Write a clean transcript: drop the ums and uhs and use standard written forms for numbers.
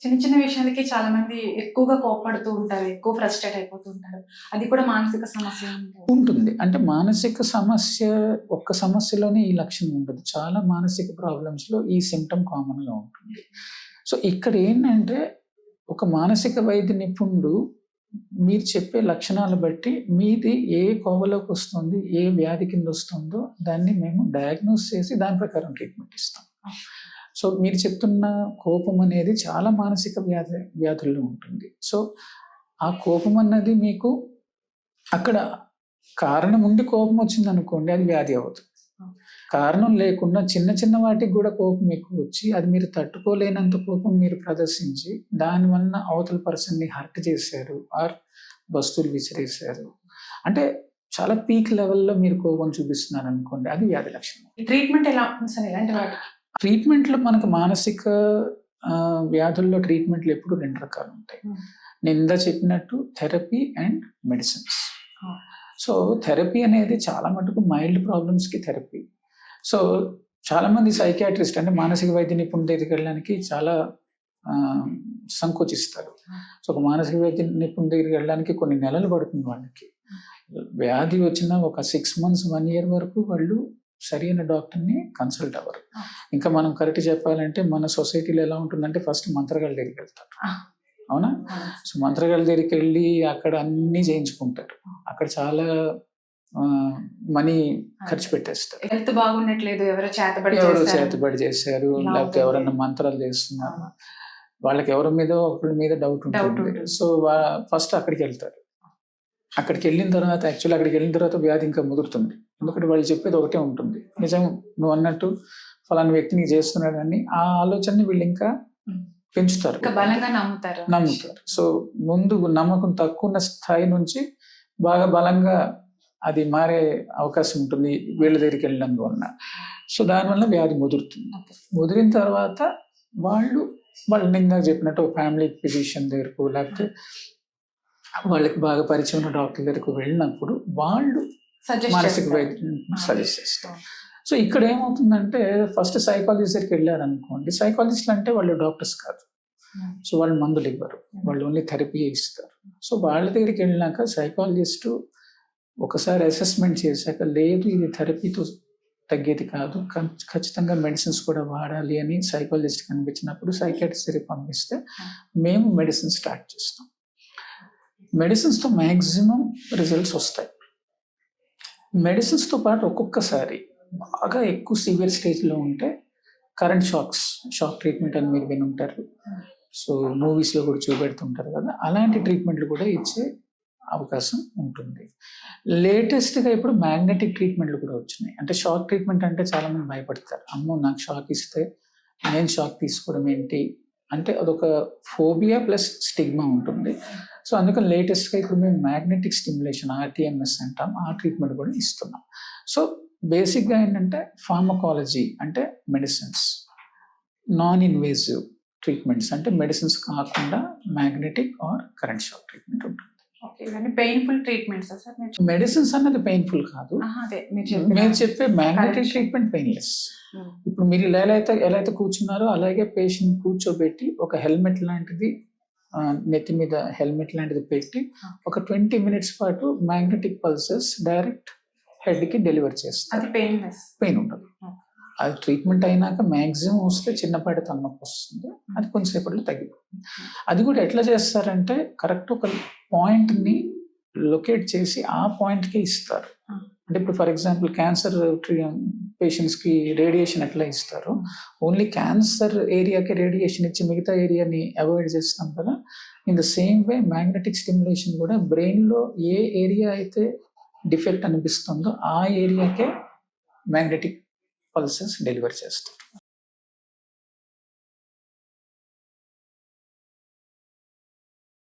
చిన్న చిన్న విషయాలకి చాలా మంది ఎక్కువగా కోప్పడుతూ ఉంటారు, ఎక్కువ ఫ్రస్ట్రేట్ అయిపోతూ ఉంటారు. అది కూడా మానసిక సమస్య ఉంటుంది. అంటే మానసిక సమస్య ఒక్క సమస్యలోనే ఈ లక్షణం ఉండదు. చాలా మానసిక ప్రాబ్లమ్స్‌లో ఈ సింప్టమ్ కామన్‌గా ఉంటుంది. సో, ఇక్కడ ఏంటంటే ఒక మానసిక వైద్య నిపుణుడు మీరు చెప్పే లక్షణాలు బట్టి మీది ఏ కోవలోకి వస్తుంది, ఏ వ్యాధి కింద వస్తుందో దాన్ని మేము డయాగ్నోస్ చేసి దాని ప్రకారం ట్రీట్మెంట్ ఇస్తాం. సో, మీరు చెప్తున్న కోపం అనేది చాలా మానసిక వ్యాధుల్లో ఉంటుంది. సో, ఆ కోపం అన్నది మీకు అక్కడ కారణం ఉండి కోపం వచ్చిందనుకోండి, అది వ్యాధి అవ్వదు. కారణం లేకుండా చిన్న చిన్న వాటికి కూడా కోపం ఎక్కువ వచ్చి అది మీరు తట్టుకోలేనంత కోపం మీరు ప్రదర్శించి దానివల్ల అవతల పర్సన్ని హర్ట్ చేశారు ఆర్ వస్తువులు విసిరేశారు అంటే చాలా పీక్ లెవెల్లో మీరు కోపం చూపిస్తున్నారు అనుకోండి, అది వ్యాధి లక్షణం. ట్రీట్మెంట్ ఎలా ఉంటుంది సార్? ఎలాంటి వాటికి? ట్రీట్మెంట్లో మనకు మానసిక వ్యాధుల్లో ట్రీట్మెంట్లు ఎప్పుడు 2 రకాలు ఉంటాయి. నేను ఇందా చెప్పినట్టు therapy and medicines. So therapy అనేది చాలా మటుకు మైల్డ్ ప్రాబ్లమ్స్కి థెరపీ. సో చాలామంది సైకియాట్రిస్ట్ అంటే మానసిక వైద్య నిపుణుల దగ్గరికి వెళ్ళడానికి చాలా సంకోచిస్తారు. సో ఒక మానసిక వైద్య నిపుణుల దగ్గరికి వెళ్ళడానికి కొన్ని నెలలు పడుతుంది వాళ్ళకి. వ్యాధి వచ్చిన ఒక 6 months 1 year వరకు వాళ్ళు సరైన డాక్టర్ని కన్సల్ట్ అవ్వరు. ఇంకా మనం కరెక్ట్ చెప్పాలంటే మన సొసైటీలో ఎలా ఉంటుందంటే ఫస్ట్ మంత్రగాళ్ళ దగ్గరికి వెళ్తారు, అవునా? సో మంత్రగాళ్ళ దగ్గరికి వెళ్ళి అక్కడ అన్నీ చేయించుకుంటారు. అక్కడ చాలా మనీ ఖర్చు పెట్టేస్తారు. హెల్త్ బాగుండట్లేదు, ఎవరో చేతబడి చేశారు, లేకపోతే ఎవరైనా మంత్రాలు చేస్తున్నారు, వాళ్ళకి ఎవరి మీద ఒకరి మీద డౌట్ ఉంటుంది. సో ఫస్ట్ అక్కడికి వెళ్తారు. అక్కడికి వెళ్ళిన తర్వాత యాక్చువల్లీ అక్కడికి వెళ్ళిన తర్వాత వ్యాధి ఇంకా ముదురుతుంది. ఎందుకంటే వాళ్ళు చెప్పేది ఒకటే ఉంటుంది, నిజం నువ్వు అన్నట్టు ఫలానా వ్యక్తి నీకు చేస్తున్నాడు అని ఆ ఆలోచనని వీళ్ళు ఇంకా పెంచుతారు, బలంగా నమ్ముతారు. సో ముందు నమ్మకం తక్కువ ఉన్న స్థాయి నుంచి బాగా బలంగా అది మారే అవకాశం ఉంటుంది వీళ్ళ దగ్గరికి వెళ్ళినందువలన. సో దానివల్ల వ్యాధి ముదురుతుంది. ముదిరిన తర్వాత వాళ్ళు ఇందాక చెప్పినట్టు ఫ్యామిలీ ఫిజిషియన్ దగ్గరకు లేకపోతే వాళ్ళకి బాగా పరిచయం ఉన్న డాక్టర్ దగ్గరకు వెళ్ళినప్పుడు వాళ్ళు మానసిక వైద్యం సజెస్ట్ చేస్తారు. సో ఇక్కడ ఏమవుతుందంటే ఫస్ట్ సైకాలజిస్ట్ దగ్గరికి వెళ్ళారనుకోండి, సైకాలజిస్ట్లు అంటే వాళ్ళు డాక్టర్స్ కాదు. సో వాళ్ళు మందులు ఇవ్వరు, వాళ్ళు ఓన్లీ థెరపీ ఇస్తారు. సో వాళ్ళ దగ్గరికి వెళ్ళినాక సైకాలజిస్టు ఒకసారి అసెస్మెంట్ చేశాక లేదు ఇది థెరపీతో తగ్గేది కాదు, ఖచ్చితంగా మెడిసిన్స్ కూడా వాడాలి అని సైకాలజిస్ట్ కనిపించినప్పుడు సైకాట్రిస్ట్ దగ్గరికి పంపిస్తే మేము మెడిసిన్ స్టార్ట్ చేస్తాం. మెడిసిన్స్తో మ్యాక్సిమం రిజల్ట్స్ వస్తాయి. మెడిసిన్స్తో పాటు ఒక్కొక్కసారి బాగా ఎక్కువ సివియర్ స్టేజ్లో ఉంటే కరెంట్ షాక్ ట్రీట్మెంట్ అని మీరు విని ఉంటారు. సో మూవీస్లో కూడా చూపెడుతుంటారు కదా, అలాంటి ట్రీట్మెంట్లు కూడా ఇచ్చే అవకాశం ఉంటుంది. లేటెస్ట్గా ఇప్పుడు మ్యాగ్నెటిక్ ట్రీట్మెంట్లు కూడా వచ్చినాయి. అంటే షాక్ ట్రీట్మెంట్ అంటే చాలామంది భయపడతారు, అమ్మో నాకు షాక్ ఇస్తే నేను షాక్ తీసుకోవడం ఏంటి అంటే అదొక ఫోబియా ప్లస్ స్టిగ్మా ఉంటుంది. సో అందుకని లేటెస్ట్గా ఇప్పుడు మేము మ్యాగ్నెటిక్ స్టిమ్యులేషన్ RTMS అంటాం, ఆ ట్రీట్మెంట్ కూడా ఇస్తున్నాం. సో బేసిక్గా ఏంటంటే ఫార్మకాలజీ అంటే మెడిసిన్స్, నాన్ ఇన్వేజివ్ ట్రీట్మెంట్స్ అంటే మెడిసిన్స్ కాకుండా magnetic or current shock treatment ఉంటుంది. పెయిన్ఫుల్ ట్రీట్మెంట్స్ మెడిసిన్స్ అన్నది పెయిన్ఫుల్ కాదు, మీరు చెప్పే మ్యాగ్నెటిక్ ట్రీట్మెంట్ పెయిన్లెస్. ఇప్పుడు మీరు ఎలా అయితే కూర్చున్నారో అలాగే పేషెంట్ కూర్చోబెట్టి ఒక హెల్మెట్ లాంటిది నెత్తి మీద హెల్మెట్ లాంటిది పెట్టి ఒక 20 minutes పాటు మ్యాగ్నెటిక్ పల్సెస్ డైరెక్ట్ హెడ్కి డెలివర్ చేస్తారు. పెయిన్ ఉండదు. అది ట్రీట్మెంట్ అయినాక మ్యాక్సిమం వస్తే చిన్నపాటి తలనొప్పి వస్తుంది, అది కొంచెంసేపట్లో తగ్గిపోతుంది. అది కూడా ఎట్లా చేస్తారంటే కరెక్ట్ ఒక పాయింట్ని లొకేట్ చేసి ఆ పాయింట్కే ఇస్తారు. అంటే ఇప్పుడు ఫర్ ఎగ్జాంపుల్ క్యాన్సర్ పేషెంట్స్కి రేడియేషన్ ఎట్లా ఇస్తారు, ఓన్లీ క్యాన్సర్ ఏరియాకి రేడియేషన్ ఇచ్చి మిగతా ఏరియాని అవాయిడ్ చేస్తాం కదా, in the same way magnetic stimulation కూడా బ్రెయిన్లో ఏ ఏరియా అయితే డిఫెక్ట్ అనిపిస్తుందో ఆ ఏరియాకే మ్యాగ్నెటిక్ పల్సెస్ డెలివర్ చేస్తారు.